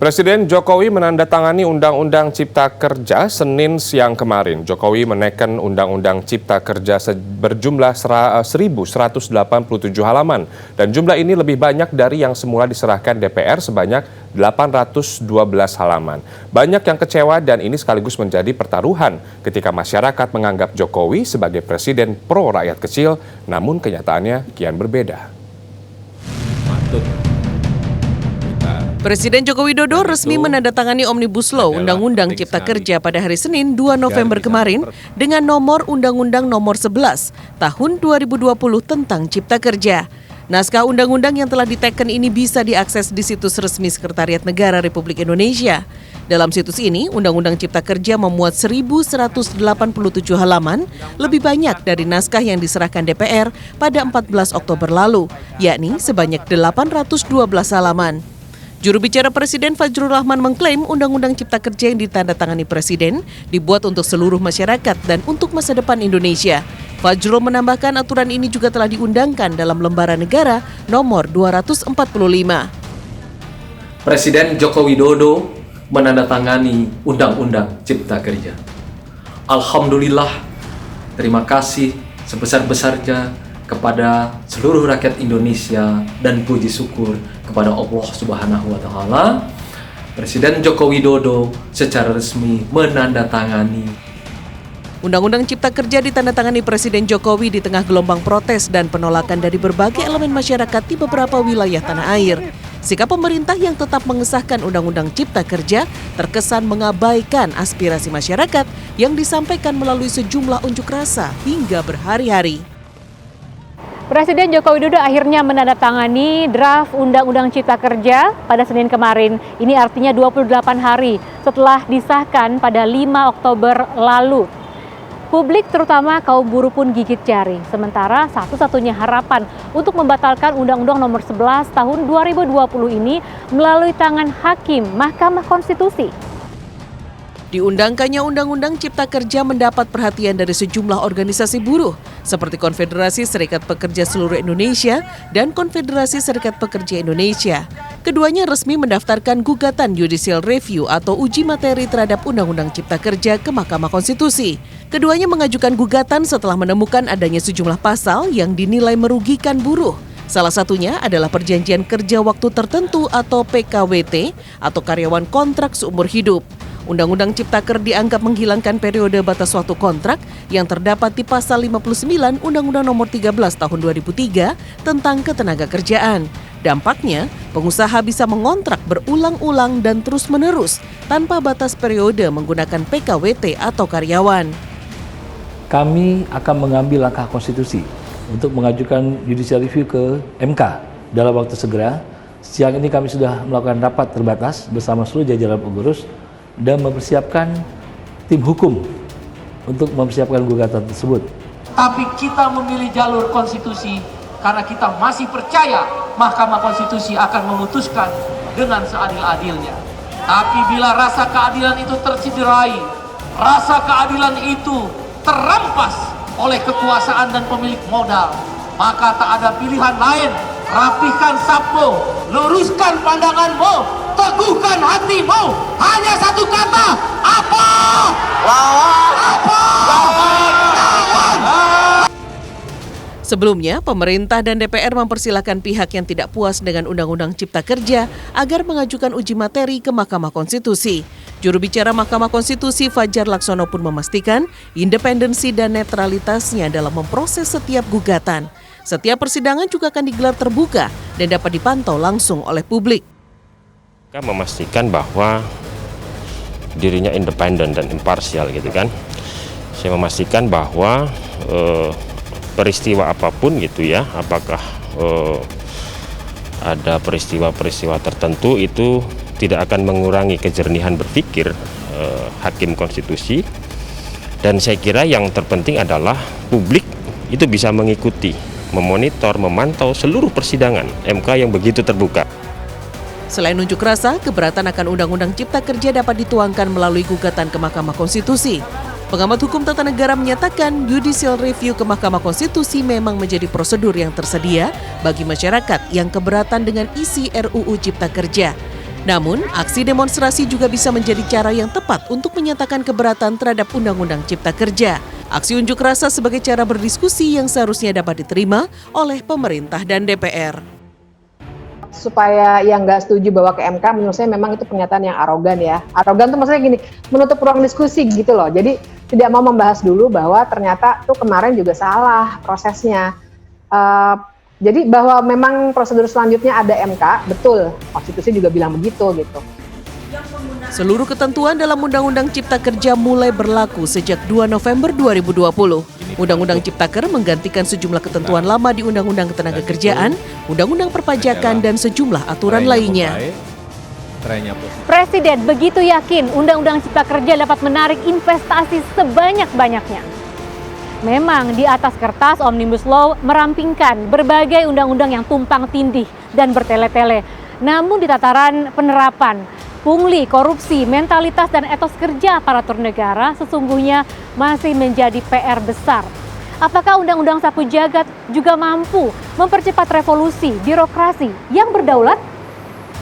Presiden Jokowi menandatangani Undang-Undang Cipta Kerja Senin siang kemarin. Jokowi menaikkan Undang-Undang Cipta Kerja berjumlah 1.187 halaman. Dan jumlah ini lebih banyak dari yang semula diserahkan DPR sebanyak 812 halaman. Banyak yang kecewa dan ini sekaligus menjadi pertaruhan ketika masyarakat menganggap Jokowi sebagai presiden pro rakyat kecil, namun kenyataannya kian berbeda. Presiden Joko Widodo resmi menandatangani Omnibus Law Undang-Undang Cipta Kerja pada hari Senin 2 November kemarin dengan nomor Undang-Undang nomor 11 tahun 2020 tentang Cipta Kerja. Naskah undang-undang yang telah diteken ini bisa diakses di situs resmi Sekretariat Negara Republik Indonesia. Dalam situs ini, Undang-Undang Cipta Kerja memuat 1.187 halaman, lebih banyak dari naskah yang diserahkan DPR pada 14 Oktober lalu, yakni sebanyak 812 halaman. Juru bicara Presiden Fajrul Rahman mengklaim Undang-Undang Cipta Kerja yang ditandatangani Presiden dibuat untuk seluruh masyarakat dan untuk masa depan Indonesia. Fajrul menambahkan aturan ini juga telah diundangkan dalam Lembaran Negara nomor 245. Presiden Joko Widodo menandatangani Undang-Undang Cipta Kerja. Alhamdulillah, terima kasih sebesar-besarnya kepada seluruh rakyat Indonesia dan puji syukur kepada Allah Subhanahu wa Ta'ala. Presiden Joko Widodo secara resmi menandatangani Undang-Undang Cipta Kerja ditandatangani Presiden Jokowi di tengah gelombang protes dan penolakan dari berbagai elemen masyarakat di beberapa wilayah tanah air. Sikap pemerintah yang tetap mengesahkan Undang-Undang Cipta Kerja terkesan mengabaikan aspirasi masyarakat yang disampaikan melalui sejumlah unjuk rasa hingga berhari-hari. Presiden Joko Widodo akhirnya menandatangani draft Undang-Undang Cipta Kerja pada Senin kemarin. Ini artinya 28 hari setelah disahkan pada 5 Oktober lalu. Publik terutama kaum buruh pun gigit jari. Sementara satu-satunya harapan untuk membatalkan Undang-Undang nomor 11 tahun 2020 ini melalui tangan Hakim Mahkamah Konstitusi. Diundangkannya Undang-Undang Cipta Kerja mendapat perhatian dari sejumlah organisasi buruh, seperti Konfederasi Serikat Pekerja Seluruh Indonesia dan Konfederasi Serikat Pekerja Indonesia. Keduanya resmi mendaftarkan gugatan judicial review atau uji materi terhadap Undang-Undang Cipta Kerja ke Mahkamah Konstitusi. Keduanya mengajukan gugatan setelah menemukan adanya sejumlah pasal yang dinilai merugikan buruh. Salah satunya adalah perjanjian kerja waktu tertentu atau PKWT atau karyawan kontrak seumur hidup. Undang-Undang Cipta Kerja dianggap menghilangkan periode batas waktu kontrak yang terdapat di pasal 59 Undang-Undang nomor 13 tahun 2003 tentang ketenagakerjaan. Dampaknya, pengusaha bisa mengontrak berulang-ulang dan terus-menerus tanpa batas periode menggunakan PKWT atau karyawan. Kami akan mengambil langkah konstitusi untuk mengajukan judicial review ke MK dalam waktu segera. Siang ini kami sudah melakukan rapat terbatas bersama seluruh jajaran pengurus dan mempersiapkan tim hukum untuk mempersiapkan gugatan tersebut. Tapi kita memilih jalur konstitusi karena kita masih percaya Mahkamah Konstitusi akan memutuskan dengan seadil-adilnya. Tapi bila rasa keadilan itu tercederai, rasa keadilan itu terampas oleh kekuasaan dan pemilik modal, maka tak ada pilihan lain. Rapihkan sapmu, luruskan pandanganmu, teguhkan hatimu. Hanya satu kata, apa? Lawan! Apa? Lawan! Sebelumnya, pemerintah dan DPR mempersilahkan pihak yang tidak puas dengan Undang-Undang Cipta Kerja agar mengajukan uji materi ke Mahkamah Konstitusi. Juru bicara Mahkamah Konstitusi Fajar Laksono pun memastikan independensi dan netralitasnya dalam memproses setiap gugatan. Setiap persidangan juga akan digelar terbuka dan dapat dipantau langsung oleh publik. Memastikan bahwa dirinya independen dan imparsial gitu kan. Saya memastikan bahwa peristiwa apapun gitu ya, apakah ada peristiwa-peristiwa tertentu itu tidak akan mengurangi kejernihan berpikir Hakim Konstitusi. Dan saya kira yang terpenting adalah publik itu bisa mengikuti, memonitor, memantau seluruh persidangan MK yang begitu terbuka. Selain unjuk rasa, keberatan akan Undang-Undang Cipta Kerja dapat dituangkan melalui gugatan ke Mahkamah Konstitusi. Pengamat hukum tata negara menyatakan judicial review ke Mahkamah Konstitusi memang menjadi prosedur yang tersedia bagi masyarakat yang keberatan dengan isi RUU Cipta Kerja. Namun, aksi demonstrasi juga bisa menjadi cara yang tepat untuk menyatakan keberatan terhadap Undang-Undang Cipta Kerja. Aksi unjuk rasa sebagai cara berdiskusi yang seharusnya dapat diterima oleh pemerintah dan DPR. Supaya yang nggak setuju bawa ke MK, menurut saya memang itu pernyataan yang arogan ya. Arogan tuh maksudnya gini, menutup ruang diskusi gitu loh. Jadi tidak mau membahas dulu bahwa ternyata tuh kemarin juga salah prosesnya. Jadi bahwa memang prosedur selanjutnya ada MK, betul. Konstitusi juga bilang begitu gitu. Seluruh ketentuan dalam Undang-Undang Cipta Kerja mulai berlaku sejak 2 November 2020. Undang-Undang Ciptaker menggantikan sejumlah ketentuan lama di Undang-Undang Ketenagakerjaan, Undang-Undang Perpajakan, dan sejumlah aturan lainnya. Presiden begitu yakin Undang-Undang Cipta Kerja dapat menarik investasi sebanyak-banyaknya. Memang di atas kertas Omnibus Law merampingkan berbagai undang-undang yang tumpang tindih dan bertele-tele. Namun di tataran penerapan, pungli, korupsi, mentalitas, dan etos kerja aparatur negara sesungguhnya masih menjadi PR besar. Apakah Undang-Undang Sapu Jagat juga mampu mempercepat revolusi birokrasi yang berdaulat?